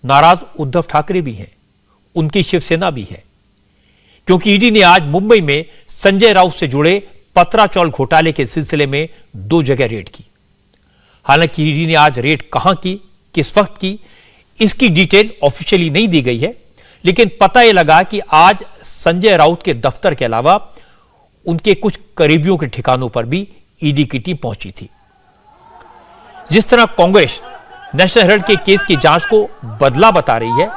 नाराज उद्धव ठाकरे भी हैं, उनकी शिवसेना भी है, क्योंकि ईडी ने आज मुंबई में संजय राउत से जुड़े पत्राचौल घोटाले के सिलसिले में 2 जगह रेड की। हालांकि ईडी ने आज रेड कहां की, किस वक्त की, इसकी डिटेल ऑफिशियली नहीं दी गई है, लेकिन पता यह लगा कि आज संजय राउत के दफ्तर के अलावा उनके कुछ करीबियों के ठिकानों पर भी ईडी की टीम पहुंची थी। जिस तरह कांग्रेस नेशनल हेराल्ड के केस की जांच को बदला बता रही है,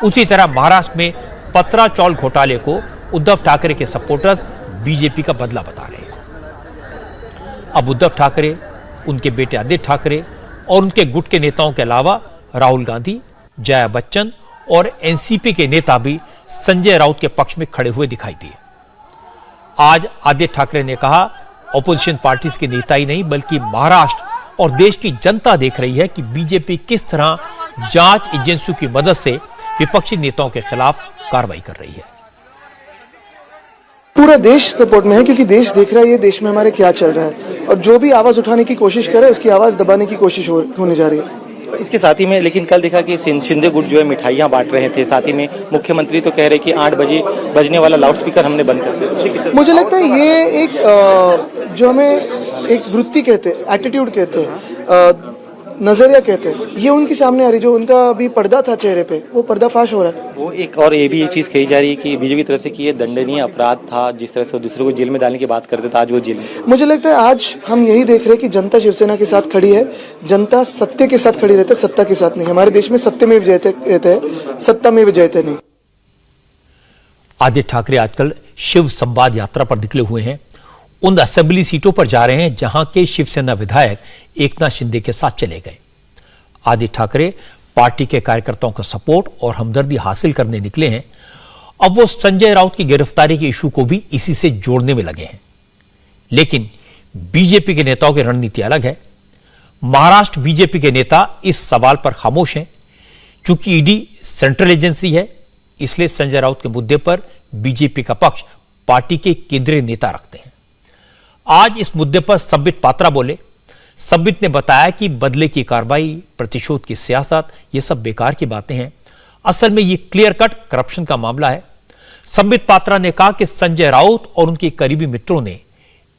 उसी तरह महाराष्ट्र में पत्राचौल घोटाले को उद्धव ठाकरे के सपोर्टर्स बीजेपी का बदला बता रहे हैं। अब उद्धव ठाकरे, उनके बेटे आदित्य ठाकरे और उनके गुट के नेताओं के अलावा राहुल गांधी, जया बच्चन और एनसीपी के नेता भी संजय राउत के पक्ष में खड़े हुए दिखाई दिए। आज आदित्य ठाकरे ने कहा, ऑपोजिशन पार्टीज के नेता ही नहीं बल्कि महाराष्ट्र और देश की जनता देख रही है कि बीजेपी किस तरह जांच एजेंसियों की मदद से विपक्षी नेताओं के खिलाफ कार्रवाई कर रही है। पूरा देश सपोर्ट में है, क्योंकि देश देख रहा है ये देश में हमारे क्या चल रहा है, और जो भी आवाज उठाने की कोशिश करे उसकी आवाज दबाने की कोशिश होने जा रही है। इसके साथ ही में लेकिन कल देखा कि शिंदे गुट जो है मिठाइयाँ बांट रहे थे, साथ ही में मुख्यमंत्री तो कह रहे कि 8 बजे बजने वाला लाउडस्पीकर हमने बंद कर दिया। मुझे लगता है ये एक जो हमें एक वृत्ति कहते हैं, एटीट्यूड कहते हैं, नजरिया कहते हैं, ये उनके सामने आ रही, जो उनका अभी पर्दा था चेहरे पे, वो पर्दाफाश हो रहा है। वो एक और ये भी ये चीज़ कही जा रही है कि बीजेपी की तरफ से कि ये दंडनीय अपराध था, जिस तरह से दूसरे को जेल में डालने की बात करते थे, आज वो जेल में। मुझे लगता है आज हम यही देख रहे हैं कि जनता शिवसेना के साथ खड़ी है, जनता सत्य के साथ खड़ी रहती है, सत्ता के साथ नहीं। हमारे देश में सत्य में विजयते कहते हैं, सत्ता में विजयते नहीं। आदित्य ठाकरे आजकल शिव संवाद यात्रा पर निकले हुए हैं। उन असेंबली सीटों पर जा रहे हैं जहां के शिवसेना विधायक एकनाथ शिंदे के साथ चले गए। आदित्य ठाकरे पार्टी के कार्यकर्ताओं का सपोर्ट और हमदर्दी हासिल करने निकले हैं। अब वो संजय राउत की गिरफ्तारी के इशू को भी इसी से जोड़ने में लगे हैं। लेकिन बीजेपी के नेताओं की रणनीति अलग है। महाराष्ट्र बीजेपी के नेता इस सवाल पर खामोश हैं। चूंकि ईडी सेंट्रल एजेंसी है, इसलिए संजय राउत के मुद्दे पर बीजेपी का पक्ष पार्टी के केंद्रीय नेता रखते हैं। आज इस मुद्दे पर संबित पात्रा बोले। संबित ने बताया कि बदले की कार्रवाई, प्रतिशोध की सियासत, ये सब बेकार की बातें हैं। असल में ये क्लियर कट करप्शन का मामला है। संबित पात्रा ने कहा कि संजय राउत और उनके करीबी मित्रों ने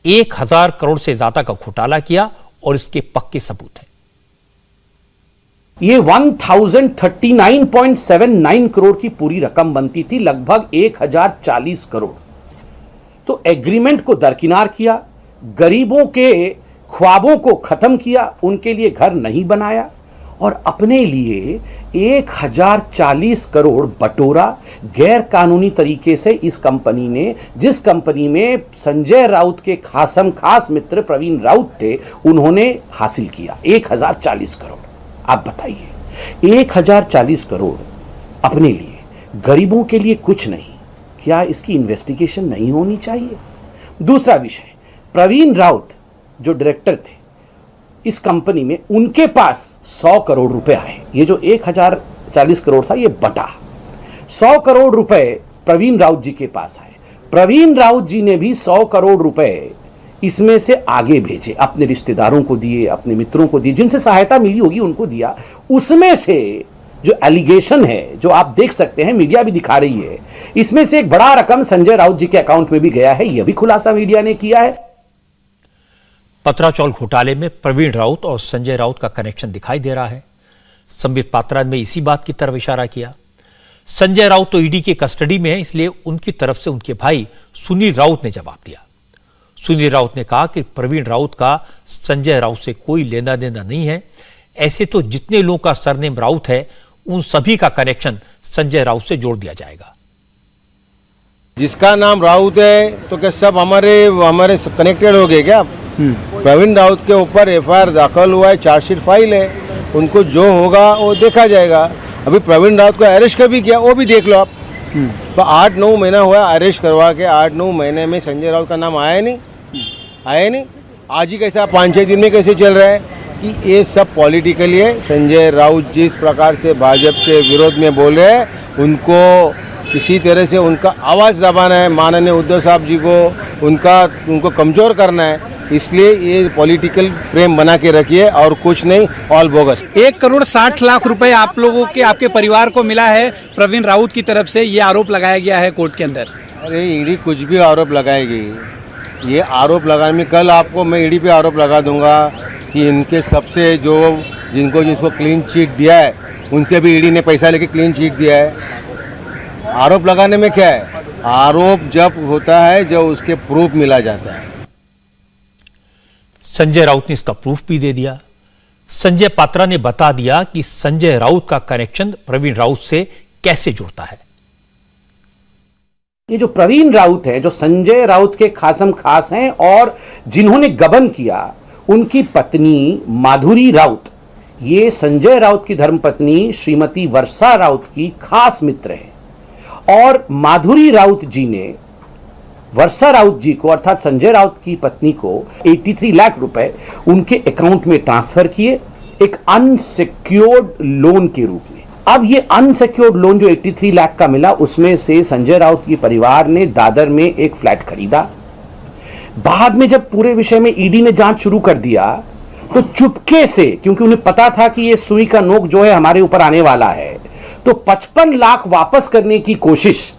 1000 करोड़ से ज्यादा का घोटाला किया और इसके पक्के सबूत हैं। ये 1039.79 करोड़ की पूरी रकम बनती थी, लगभग 1040 करोड़। तो एग्रीमेंट को दरकिनार किया, गरीबों के ख्वाबों को खत्म किया, उनके लिए घर नहीं बनाया और अपने लिए 1040 करोड़ बटोरा गैर कानूनी तरीके से। इस कंपनी ने, जिस कंपनी में संजय राउत के खास मित्र प्रवीण राउत थे, उन्होंने हासिल किया 1040 करोड़। आप बताइए, 1040 करोड़ अपने लिए, गरीबों के लिए कुछ नहीं, क्या इसकी इन्वेस्टिगेशन नहीं होनी चाहिए? दूसरा विषय, प्रवीण राउत जो डायरेक्टर थे इस कंपनी में, उनके पास 100 करोड़ रुपए आए। ये जो 1040 करोड़ था, ये बटा 100 करोड़ रुपए प्रवीण राउत जी के पास आए। प्रवीण राउत जी ने भी 100 करोड़ रुपए इसमें से आगे भेजे, अपने रिश्तेदारों को दिए, अपने मित्रों को दिए, जिनसे सहायता मिली होगी उनको दिया। उसमें से जो एलिगेशन है, जो आप देख सकते हैं, मीडिया भी दिखा रही है, इसमें से एक बड़ा रकम संजय राउत जी के अकाउंट में भी गया है। यह भी खुलासा मीडिया ने किया है। पत्राचौल घोटाले में प्रवीण राउत और संजय राउत का कनेक्शन दिखाई दे रहा है। संबित पात्रा ने इसी बात की तरफ इशारा किया। संजय राउत तो ईडी की कस्टडी में है, इसलिए उनकी तरफ से उनके भाई सुनील राउत ने जवाब दिया। सुनील राउत ने कहा कि प्रवीण राउत का संजय राउत से कोई लेना देना नहीं है। ऐसे तो जितने लोगों का सरनेम राउत है, उन सभी का कनेक्शन संजय राउत से जोड़ दिया जाएगा। जिसका नाम राउत है तो क्या सब हमारे कनेक्टेड हो गए क्या? प्रवीण राउत के ऊपर एफआईआर दाखिल हुआ है, चार्जशीट फाइल है, उनको जो होगा वो देखा जाएगा। अभी प्रवीण राउत को अरेस्ट कर भी किया, वो भी देख लो आप। तो 8-9 महीना हुआ अरेस्ट करवा के, 8-9 महीने में संजय राउत का नाम आया नहीं। आज ही कैसा 5-6 दिन में कैसे चल रहा है कि ये सब पॉलिटिकली है। संजय राउत जिस प्रकार से भाजपा के विरोध में बोल रहे हैं, उनको किसी तरह से उनका आवाज़ दबाना है, माननीय उद्धव साहब जी को उनको कमज़ोर करना है। इसलिए ये पॉलिटिकल फ्रेम बना के रखिए और कुछ नहीं, ऑल बोगस। 1,60,00,000 रुपए आप लोगों के, आपके परिवार को मिला है प्रवीण राउत की तरफ से, ये आरोप लगाया गया है कोर्ट के अंदर। अरे ईडी कुछ भी आरोप लगाएगी, ये आरोप लगाने में कल आपको मैं ईडी पे आरोप लगा दूंगा कि इनके सबसे जो जिसको क्लीन चिट दिया है उनसे भी ईडी ने पैसा लेके क्लीन चिट दिया है। आरोप लगाने में क्या है, आरोप जब होता है जब उसके प्रूफ मिला जाता है। संजय राउत ने इसका प्रूफ भी दे दिया। संजय पात्रा ने बता दिया कि संजय राउत का कनेक्शन प्रवीण राउत से कैसे जुड़ता है। ये जो प्रवीण राउत है, जो संजय राउत के खासम खास हैं और जिन्होंने गबन किया, उनकी पत्नी माधुरी राउत, ये संजय राउत की धर्मपत्नी श्रीमती वर्षा राउत की खास मित्र है। और माधुरी राउत जी ने वर्षा राउत जी को, अर्थात संजय राउत की पत्नी को 83 लाख रुपए उनके अकाउंट में ट्रांसफर किए, एक अनसिक्योर्ड लोन के रूप में। अब ये अनसिक्योर्ड लोन जो 83 लाख का मिला, उसमें से संजय राउत की परिवार ने दादर में एक फ्लैट खरीदा। बाद में जब पूरे विषय में ईडी ने जांच शुरू कर दिया तो चुपके से, क्योंकि उन्हें पता था कि ये सुई का नोक जो है हमारे ऊपर आने वाला है, तो 55 लाख वापस करने की कोशिश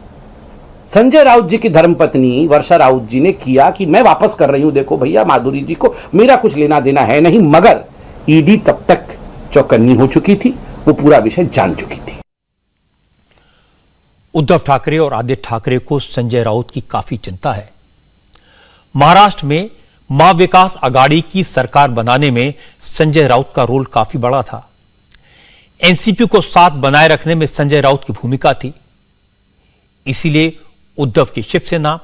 संजय राउत जी की धर्मपत्नी वर्षा राउत जी ने किया कि मैं वापस कर रही हूं, देखो भैया माधुरी जी को मेरा कुछ लेना देना है नहीं। मगर ईडी तब तक चौकन्नी हो चुकी थी, वो पूरा विषय जान चुकी थी। उद्धव ठाकरे और आदित्य ठाकरे को संजय राउत की काफी चिंता है। महाराष्ट्र में मां विकास आघाड़ी की सरकार बनाने में संजय राउत का रोल काफी बड़ा था। एनसीपी को साथ बनाए रखने में संजय राउत की भूमिका थी। इसीलिए उद्धव की शिवसेना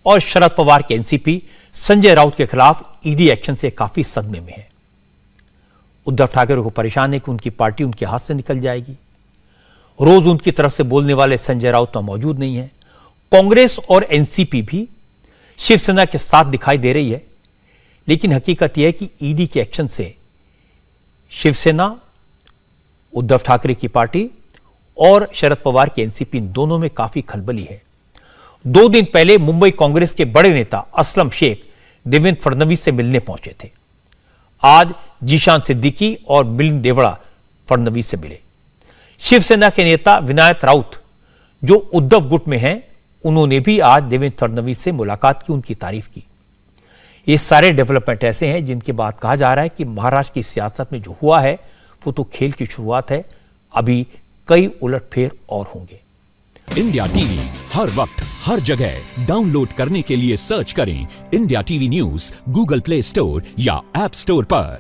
और शरद पवार के एनसीपी संजय राउत के खिलाफ ईडी एक्शन से काफी सदमे में है। उद्धव ठाकरे को परेशान है कि उनकी पार्टी उनके हाथ से निकल जाएगी। रोज उनकी तरफ से बोलने वाले संजय राउत तो मौजूद नहीं है। कांग्रेस और एनसीपी भी शिवसेना के साथ दिखाई दे रही है, लेकिन हकीकत यह है कि ईडी के एक्शन से शिवसेना, उद्धव ठाकरे की पार्टी और शरद पवार की एनसीपी दोनों में काफी खलबली है। 2 दिन पहले मुंबई कांग्रेस के बड़े नेता असलम शेख देवेंद्र फडणवीस से मिलने पहुंचे थे। आज जीशान सिद्दीकी और मिलिंद देवड़ा फडणवीस से मिले। शिवसेना के नेता विनायक राउत जो उद्धव गुट में हैं, उन्होंने भी आज देवेंद्र फडणवीस से मुलाकात की, उनकी तारीफ की। ये सारे डेवलपमेंट ऐसे हैं जिनके बाद कहा जा रहा है कि महाराष्ट्र की सियासत में जो हुआ है वो तो खेल की शुरुआत है, अभी कई उलटफेर और होंगे। इंडिया टीवी हर वक्त हर जगह डाउनलोड करने के लिए सर्च करें India TV news Google play store या ऐप स्टोर पर।